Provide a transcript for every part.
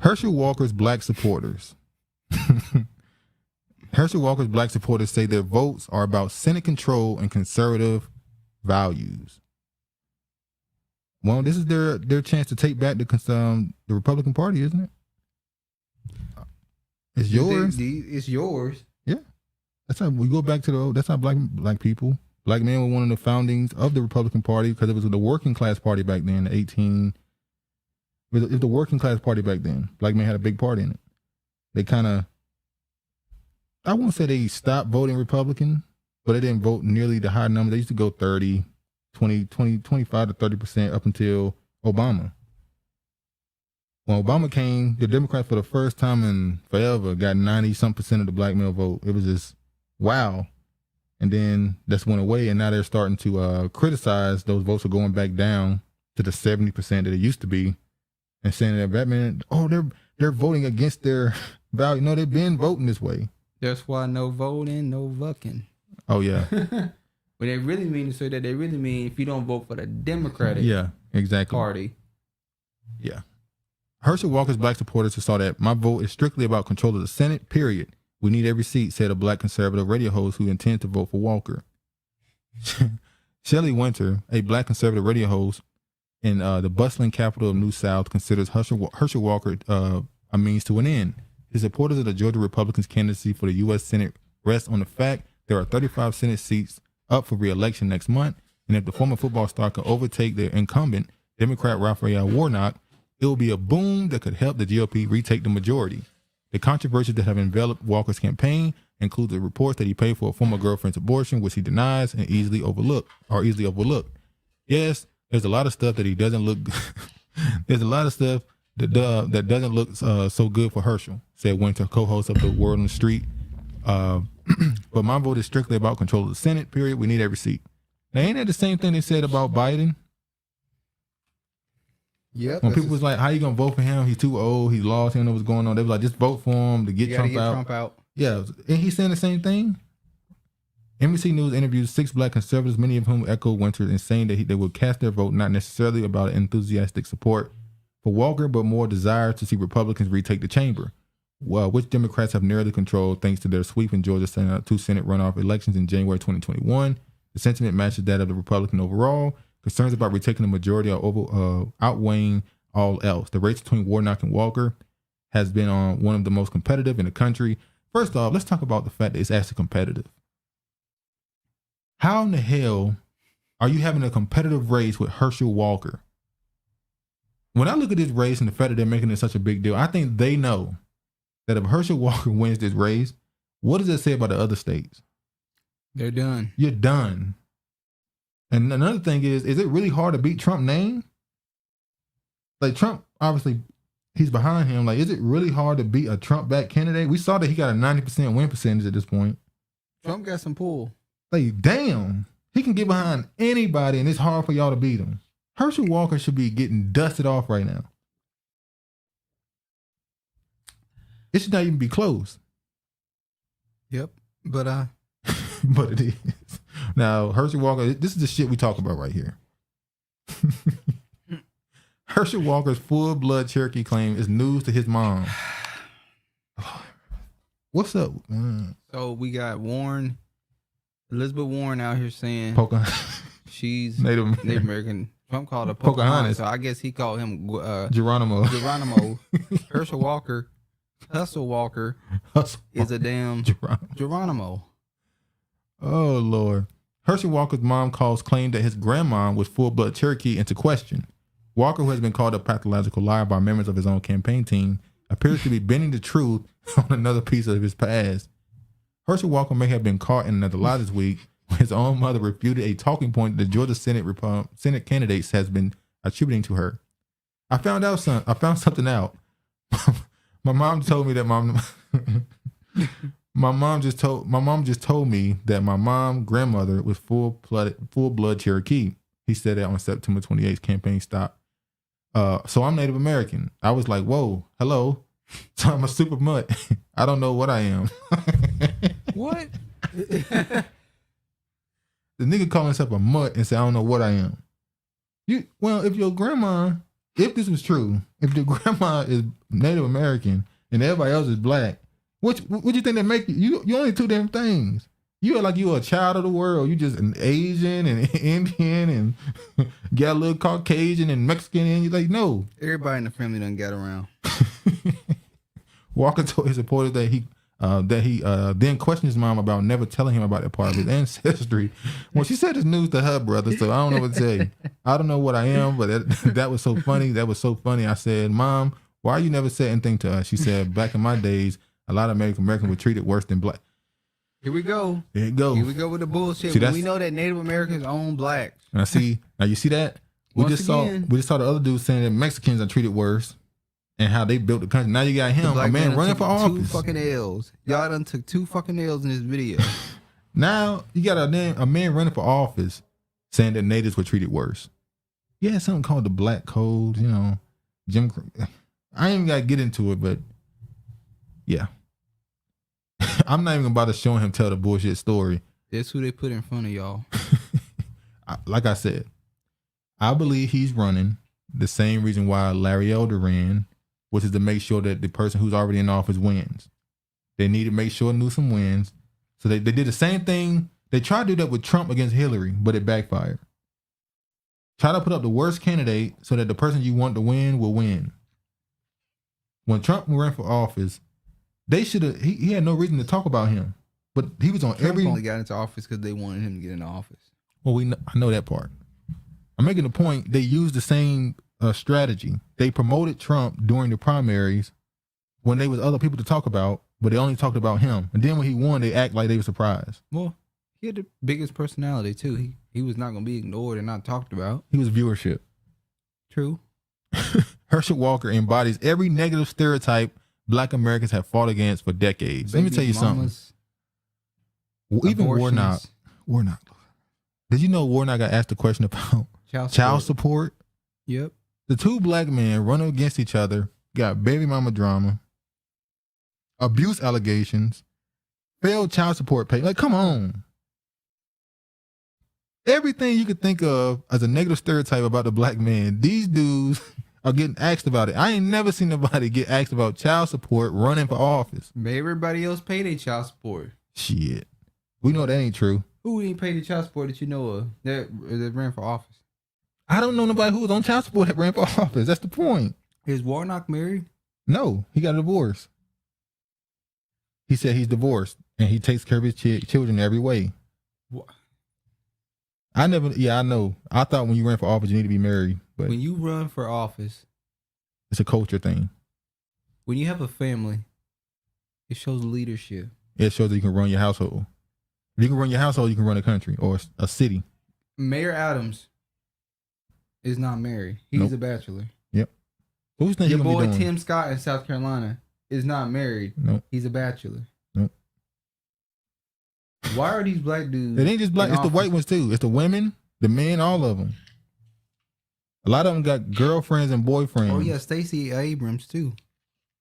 Herschel Walker's black supporters. Herschel Walker's black supporters say their votes are about Senate control and conservative values. Well, this is their chance to take back the Republican Party, isn't it? It's yours. It's yours. Yeah, that's how we go back to that's how black people, black men were one of the foundings of the Republican Party because it was the working class party back then. It was the working class party back then. Black men had a big part in it. They kind of, I won't say they stopped voting Republican, but they didn't vote nearly the high number. They used to go 30, 20, 25 to 30% up until Obama. When Obama came, the Democrats for the first time in forever got 90-some% of the black male vote. It was just, wow. And then that's went away, and now they're starting to criticize those votes are going back down to the 70% that it used to be, and saying that Batman, they're voting against their value. No, they've been voting this way. That's why no voting, no vucking. Oh, yeah. What they really mean to say that they really mean if you don't vote for the Democratic Party. Yeah. Herschel Walker's black supporters saw that my vote is strictly about control of the Senate, period. We need every seat, said a black conservative radio host who intends to vote for Walker. Shelley Winter, a black conservative radio host in the bustling capital of New South, considers Herschel Walker a means to an end. His supporters of the Georgia Republicans' candidacy for the U.S. Senate rest on the fact there are 35 Senate seats up for re-election next month, and if the former football star can overtake their incumbent, Democrat Raphael Warnock, it will be a boom that could help the GOP retake the majority. The controversies that have enveloped Walker's campaign include the reports that he paid for a former girlfriend's abortion, which he denies and easily overlooked. Yes, there's a lot of stuff that he doesn't look. There's a lot of stuff that doesn't look so good for Herschel, said Winter, co-host of The Word on the Street. But my vote is strictly about control of the Senate, period. We need every seat. Now, ain't that the same thing they said about Biden? Yep. When people was like, how you going to vote for him? He's too old. He lost. He don't know what's going on. They was like, just vote for him to get Trump out. Yeah. And he's saying the same thing. NBC News interviewed 6 black conservatives, many of whom echoed Winter in saying that they would cast their vote not necessarily about enthusiastic support for Walker, but more desire to see Republicans retake the chamber, which Democrats have narrowly controlled thanks to their sweep in Georgia two Senate runoff elections in January 2021. The sentiment matches that of the Republican overall. Concerns about retaking the majority are outweighing all else. The race between Warnock and Walker has been one of the most competitive in the country. First off, let's talk about the fact that it's actually competitive. How in the hell are you having a competitive race with Herschel Walker? When I look at this race and the fact that they're making it such a big deal, I think they know that if Herschel Walker wins this race, what does that say about the other states? They're done. You're done. And another thing is it really hard to beat Trump's name? Like Trump, obviously, he's behind him. Like, is it really hard to beat a Trump-backed candidate? We saw that he got a 90% win percentage at this point. Trump got some pull. Like, damn. He can get behind anybody, and it's hard for y'all to beat him. Herschel Walker should be getting dusted off right now. It should not even be close. Yep. But but it is. Now, Herschel Walker, this is the shit we talk about right here. Herschel Walker's full-blood Cherokee claim is news to his mom. What's up? So we got Elizabeth Warren out here saying she's Native American. Trump called her Pocahontas, so I guess he called him Geronimo. Herschel Walker, Hustle Walker is a damn Geronimo. Oh, Lord. Herschel Walker's mom claimed that his grandma was full-blood Cherokee into question. Walker, who has been called a pathological liar by members of his own campaign team, appears to be bending the truth on another piece of his past. Herschel Walker may have been caught in another lie this week when his own mother refuted a talking point that the Georgia Senate candidates has been attributing to her. I found something out. My mom told me that my mom just told me that my grandmother was full-blood Cherokee. He said that on September 28th campaign stop. So I'm Native American. I was like, whoa, hello. So I'm a super mutt. I don't know what I am. What? The nigga called himself a mutt and said, I don't know what I am. If your grandma if this was true, if the grandma is Native American and everybody else is black, what you think that make you? You only two damn things. You are like you a child of the world. You just an Asian and Indian and got a little Caucasian and Mexican, and you like no. Everybody in the family done got around. Walker told his supporters that he then questioned his mom about never telling him about that part of his ancestry. Well, she said it's news to her brother, so I don't know what to tell you. I don't know what I am, but that was so funny. That was so funny. I said, Mom, why you never said anything to us? She said, back in my days, a lot of Americans were treated worse than black. Here we go. There you go. Here we go with the bullshit. We know that Native Americans own blacks. Now you see that? We just saw the other dude saying that Mexicans are treated worse and how they built the country. Now you got him, a man running for office. 2 fucking L's. Y'all done took 2 fucking L's in this video. Now you got a man running for office saying that natives were treated worse. Yeah, something called the Black Code, Jim Crow. I ain't even got to get into it, but yeah. I'm not even about to show him tell the bullshit story. That's who they put in front of y'all. Like I said, I believe he's running the same reason why Larry Elder ran, which is to make sure that the person who's already in office wins. They need to make sure Newsom wins. So they did the same thing. They tried to do that with Trump against Hillary, but it backfired. Try to put up the worst candidate so that the person you want to win will win. When Trump ran for office, they should have. He had no reason to talk about him, but he was on Trump every. Only got into office because they wanted him to get into office. Well, I know that part. I'm making the point. They used the same strategy. They promoted Trump during the primaries when there was other people to talk about, but they only talked about him. And then when he won, they act like they were surprised. Well, he had the biggest personality too. He was not going to be ignored and not talked about. He was viewership. True. Herschel Walker embodies every negative stereotype Black Americans have fought against for decades. Let me tell you something. Even Warnock. Did you know Warnock got asked a question about child support? Yep. The 2 black men running against each other, got baby mama drama, abuse allegations, failed child support pay. Like, come on. Everything you could think of as a negative stereotype about the black man, these dudes are getting asked about it. I ain't never seen nobody get asked about child support running for office. But everybody else pay their child support. Shit. We know that ain't true. Who didn't pay the child support that you know of that ran for office? I don't know nobody who was on child support that ran for office. That's the point. Is Warnock married? No, he got a divorce. He said he's divorced and he takes care of his children every way. What? I know. I thought when you ran for office, you need to be married. But when you run for office, it's a culture thing. When you have a family, it shows leadership. It shows that you can run your household. If you can run your household, you can run a country or a city. Mayor Adams is not married. He's a bachelor. Yep. Who's your boy Tim Scott in South Carolina is not married. Nope. He's a bachelor. Nope. Why are these black dudes? It ain't just black. It's the white ones too. It's the women, the men, all of them. A lot of them got girlfriends and boyfriends. Oh yeah, Stacey Abrams too.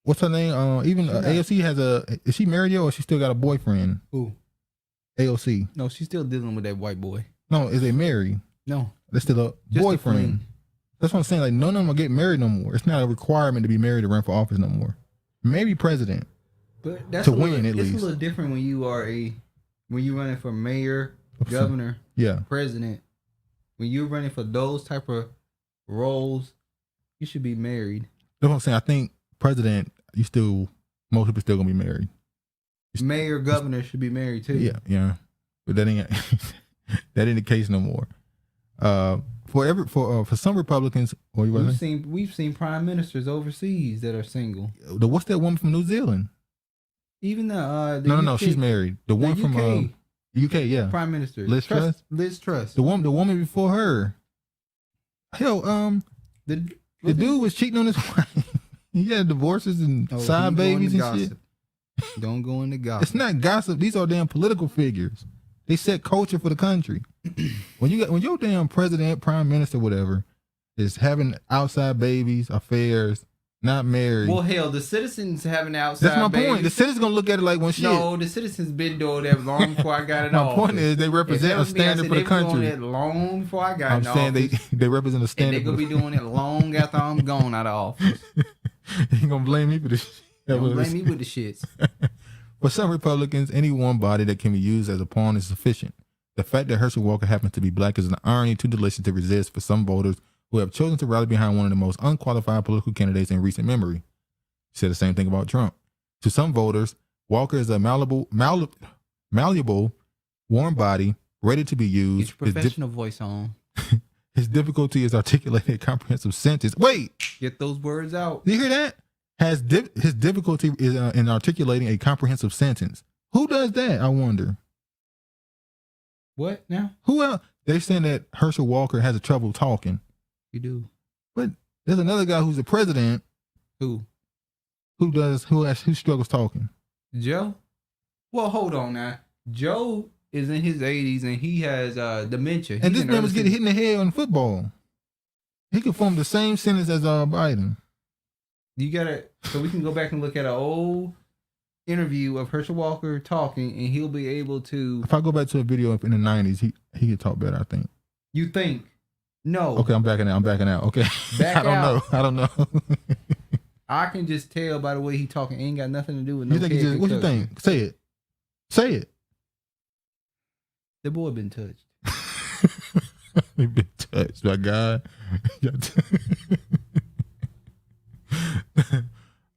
What's her name? Even AOC has is she married yet or she still got a boyfriend? Who? AOC. No, she's still dealing with that white boy. No, is they married? No. They're still a boyfriend. That's what I'm saying. Like, none of them will get married no more. It's not a requirement to be married to run for office no more. Maybe president. But that's to win at least. It's a little different when you are when you're running for mayor, governor, president. When you're running for those type of roles, you should be married. That's what I'm saying. I think president, most people still gonna be married. Mayor, governor should be married too. Yeah. But that ain't the case no more. For some Republicans, we've seen prime ministers overseas that are single. What's that woman from New Zealand? Even the no, she's married. The one from UK, yeah, prime minister Liz Truss. Liz Truss. The woman before her. Hell, the dude was cheating on his wife. He had divorces and side babies and gossip. Shit. Don't go into gossip. It's not gossip. These are damn political figures. They set culture for the country. When your damn president, prime minister, whatever, is having outside babies, affairs, not married. Well, hell, the citizens have an outside. That's my point. The citizens gonna look at it like one shit. No, the citizens been doing that long before I got it off. My point is they represent a standard for the country. They been doing it long before I got it off. I'm saying they represent a standard. And they gonna be doing it long after I'm gone out of office. You gonna blame me for this shit? Don't blame me with the shits. For some Republicans, any one body that can be used as a pawn is sufficient. The fact that Herschel Walker happens to be black is an irony too delicious to resist for some voters who have chosen to rally behind one of the most unqualified political candidates in recent memory. He said the same thing about Trump. To some voters, Walker is a malleable, warm body, ready to be used. Get your professional voice on. His difficulty is articulating a comprehensive sentence. Wait! Get those words out. Do you hear that? His difficulty is in articulating a comprehensive sentence. Who does that, I wonder? What now? Who else? They're saying that Herschel Walker has trouble talking. You do. But there's another guy who's the president. Who? Who struggles talking? Joe? Well, hold on now. Joe is in his 80s and he has dementia. And this man was getting hit in the head on football. He could form the same sentence as Biden. You gotta, so we can go back and look at an old interview of Herschel Walker talking, and he'll be able to. If I go back to a video in the 90s, he could talk better, I think. You think? No. Okay, I'm backing out. Okay. I don't know. I can just tell by the way he talking. Ain't got nothing to do with no. What you think? Say it. The boy been touched. He been touched by God.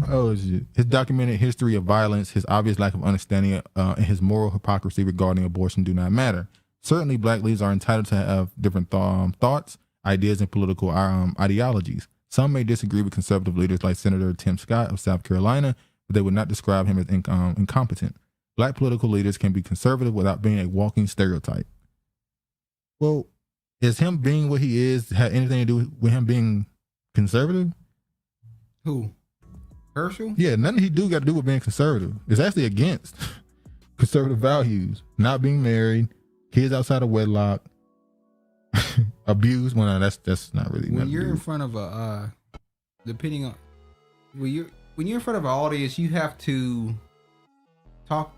Oh shit! His documented history of violence, his obvious lack of understanding, and his moral hypocrisy regarding abortion do not matter. Certainly, black leaders are entitled to have different thoughts, ideas, and political ideologies. Some may disagree with conservative leaders like Senator Tim Scott of South Carolina, but they would not describe him as incompetent. Black political leaders can be conservative without being a walking stereotype. Well, is him being what he is have anything to do with him being conservative? Who? Herschel? Yeah, nothing he got to do with being conservative. It's actually against conservative values. Not being married, kids outside of wedlock, abuse. Well, no, that's not really. When you're in front of a, depending on when you're in front of an audience, you have to talk.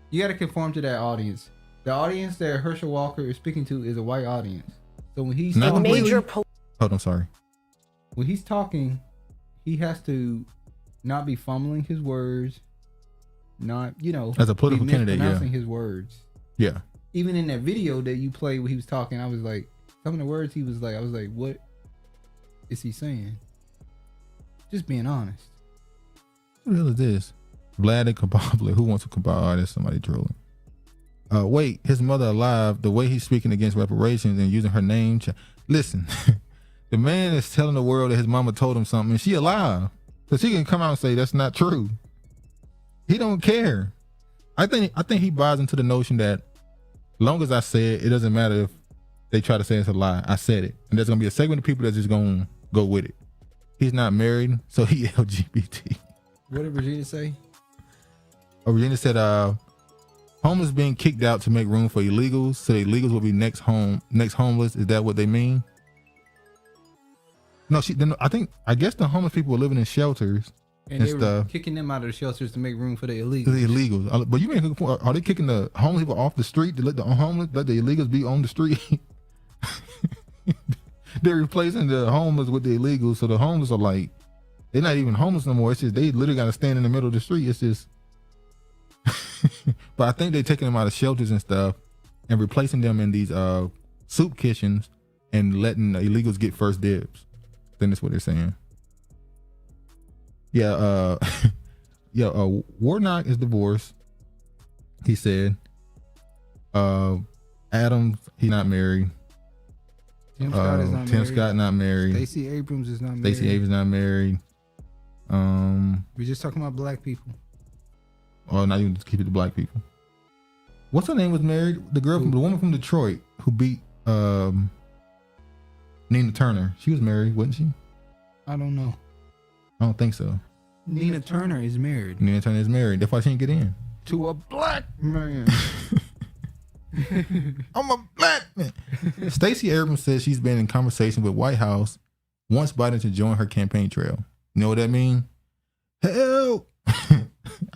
You got to conform to that audience. The audience that Herschel Walker is speaking to is a white audience. So when he's hold on, sorry. When he's talking, he has to not be fumbling his words, not as a political candidate, mispronouncing his words. Yeah. Even in that video that you played when he was talking, I was like, some of the words he was like, I was like, what is he saying? Just being honest. What the hell is this? Vlad and Kababler. Who wants to Kababler? Oh, there's somebody trolling. Wait, his mother alive, the way he's speaking against reparations and using her name. Listen, the man is telling the world that his mama told him something and she alive. So she can come out and say that's not true. He don't care. I think he buys into the notion that long as I say it, it doesn't matter if they try to say it's a lie. I said it. And there's going to be a segment of people that's just going to go with it. He's not married, so he LGBT. What did Regina say? Regina said, homeless being kicked out to make room for illegals, so the illegals will be next homeless. Is that what they mean? No, I guess the homeless people were living in shelters and they stuff. Were kicking them out of the shelters to make room for the illegals. The illegals, but you mean are they kicking the homeless people off the street to let the illegals be on the street? They're replacing the homeless with the illegals, so the homeless are like they're not even homeless no more. It's just they literally got to stand in the middle of the street. It's just. But I think they're taking them out of shelters and stuff and replacing them in these soup kitchens and letting the illegals get first dibs. I think that's what they're saying. Yeah, Warnock is divorced. He said. Adams, he's not married. Tim Scott is not married. Tim Scott not married. Stacey Abrams is not married. Stacey Abrams not married. We're just talking about black people. Oh, not even just keep it to black people. What's her name was married? The woman from Detroit who beat Nina Turner. She was married, wasn't she? I don't know. I don't think so. Nina Turner is married. Nina Turner is married. That's why she didn't get in. To a black man. I'm a black man. Stacey Abrams says she's been in conversation with White House, wants Biden to join her campaign trail. You know what that means? Help!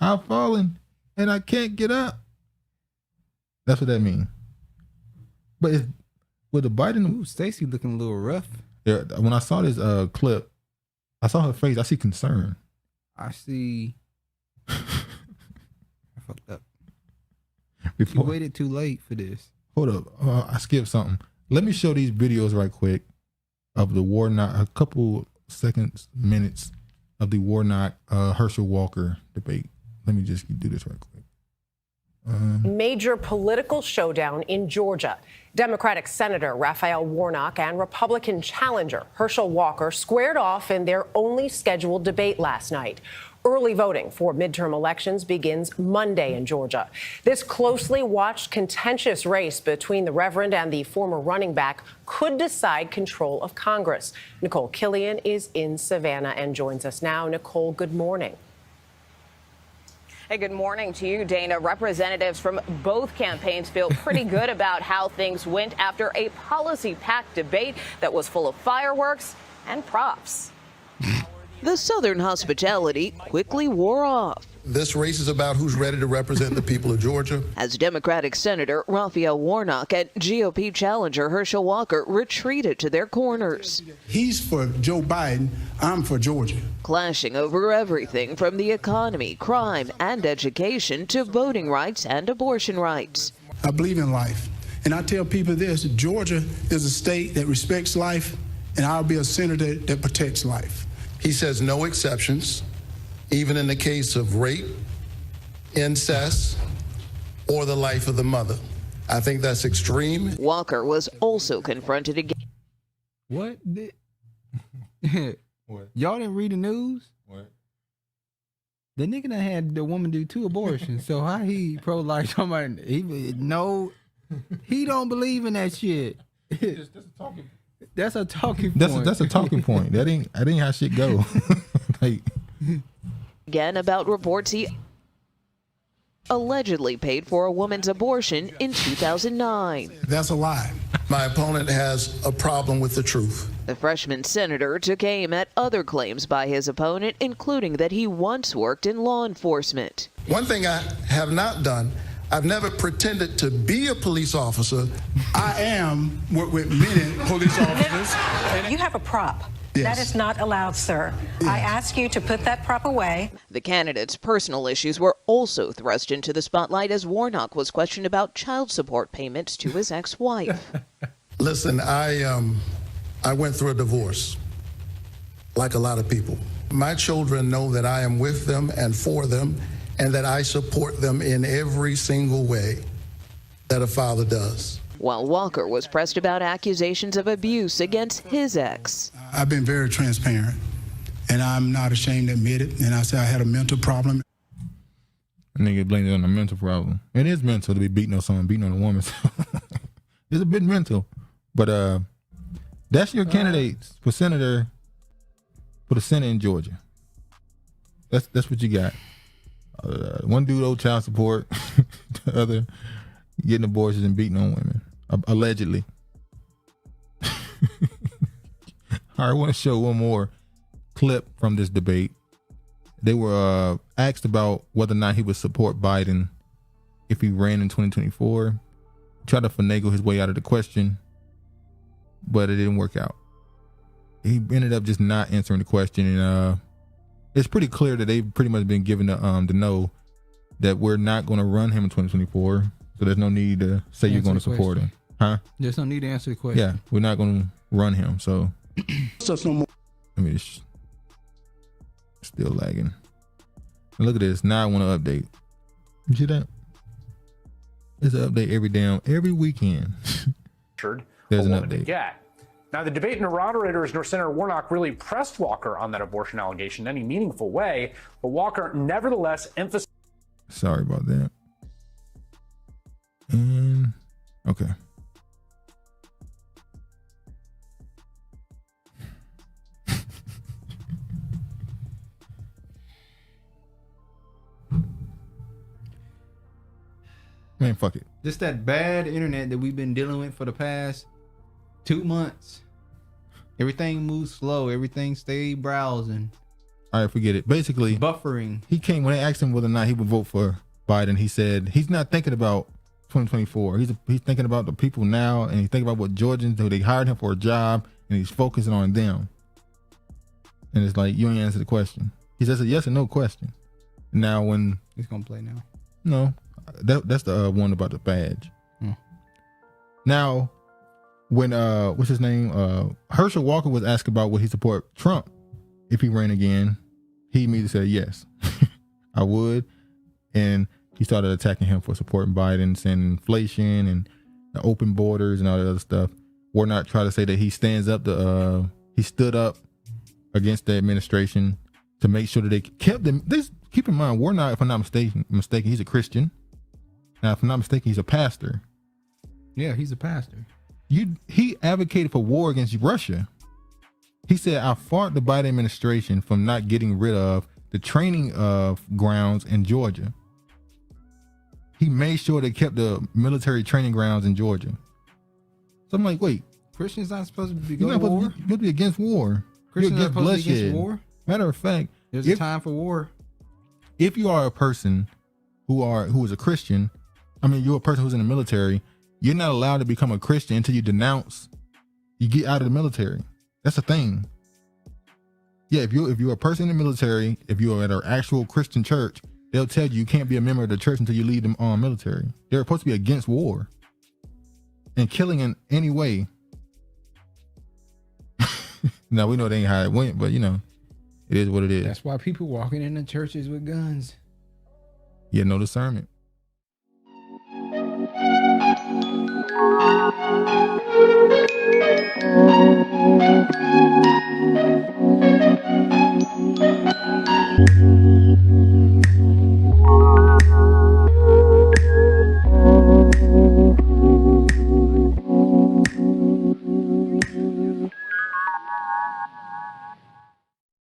I've fallen and I can't get up. That's what that means. But with the Biden, Ooh, Stacey looking a little rough. yeah, when I saw this clip, I saw her face. I see concern. I see. I fucked up. Before, You waited too late for this. hold up, I skipped something. Let me show these videos right quick of the Warnock, a couple seconds, minutes of the Warnock Herschel Walker debate. Let me just do this right quick. Major political showdown in Georgia. Democratic Senator Raphael Warnock and Republican challenger Herschel Walker squared off in their only scheduled debate last night. Early voting for midterm elections begins Monday in Georgia. This closely watched contentious race between the Reverend and the former running back could decide control of Congress. Nicole Killian is in Savannah and joins us now. Nicole, good morning. Hey, good morning to you, Dana. Representatives from both campaigns feel pretty good about how things went after a policy-packed debate that was full of fireworks and props. The Southern hospitality quickly wore off. This race is about who's ready to represent the people of Georgia. As Democratic Senator Raphael Warnock and GOP challenger Herschel Walker retreated to their corners. He's for Joe Biden, I'm for Georgia. Clashing over everything from the economy, crime, and education to voting rights and abortion rights. I believe in life. And I tell people this, Georgia is a state that respects life, and I'll be a senator that protects life. He says no exceptions, even in the case of rape, incest, or the life of the mother. I think that's extreme. Walker was also confronted again. What? What? Y'all didn't read the news? What? The nigga that had the woman do 2 abortions. So how he pro-life? Somebody, no, he don't believe in that shit. That's a talking. That's a talking point. That's a talking point. That ain't how shit go. Like, Again about reports he allegedly paid for a woman's abortion in 2009. That's a lie. My opponent has a problem with the truth. The freshman senator took aim at other claims by his opponent, including that he once worked in law enforcement. One thing I have not done, I've never pretended to be a police officer. I am with many police officers. You have a prop. Yes. That is not allowed, sir. Yes. I ask you to put that prop away. The candidate's personal issues were also thrust into the spotlight as Warnock was questioned about child support payments to his ex-wife. Listen, I went through a divorce, like a lot of people. My children know that I am with them and for them, and that I support them in every single way that a father does. While Walker was pressed about accusations of abuse against his ex. I've been very transparent, and I'm not ashamed to admit it. And I said I had a mental problem. a nigga blamed it on a mental problem. It is mental to be beating on someone, beating on a woman. So it's a bit mental. But that's your candidates for senator, for the Senate in Georgia. That's what you got. One dude owed child support, the other getting abortions and beating on women, allegedly. All right, I want to show one more clip from this debate. They were asked about whether or not he would support Biden if he ran in 2024. Tried to finagle his way out of the question, but it didn't work out. He ended up just not answering the question, and it's pretty clear that they've pretty much been given to know that we're not going to run him in 2024. So there's no need to say you're going to support him, huh? There's no need to answer the question. Yeah, we're not going to run him. So No more. I mean, it's still lagging. And look at this. Now I want to update. You see that? There's an update every weekend. There's an update. Now, the debate nor moderators nor Senator Warnock really pressed Walker on that abortion allegation in any meaningful way, but Walker nevertheless emphasized. Sorry about that. And okay. Man, fuck it. Just that bad internet that we've been dealing with for the past 2 months. Everything moves slow. Everything stay browsing. All right, forget it. Basically, buffering. He came when they asked him whether or not he would vote for Biden. He said he's not thinking about 2024. He's thinking about the people now, and he's thinking about what Georgians do. They hired him for a job, and he's focusing on them. And it's like, you ain't answer the question. He says a yes or no question. Now when he's gonna play now. No, that's the one about the badge. Now, when what's his name? Herschel Walker was asked about would he support Trump if he ran again. He immediately said yes, I would, and he started attacking him for supporting Biden, saying inflation and the open borders and all that other stuff. Warnock tried to say that he stands up to he stood up against the administration to make sure that they kept them. This, keep in mind, Warnock, if I'm not mistaken, he's a Christian. Now, if I'm not mistaken, he's a pastor. Yeah, he's a pastor. He advocated for war against Russia. He said, I fought the Biden administration from not getting rid of the training grounds in Georgia. He made sure they kept the military training grounds in Georgia. So I'm like, wait. Christians not supposed to be You're not going to war? You're supposed to be against war. Christians You're not supposed to be against war? Matter of fact, there's a time for war. If you are a person who is a Christian, I mean, you're a person who's in the military, you're not allowed to become a Christian until you get out of the military. That's a thing. Yeah, if you're a person in the military, if you're at an actual Christian church, they'll tell you can't be a member of the church until you leave the military. They're supposed to be against war and killing in any way. Now, we know they ain't how it went, but, it is what it is. That's why people walking in the churches with guns. Yeah, no discernment.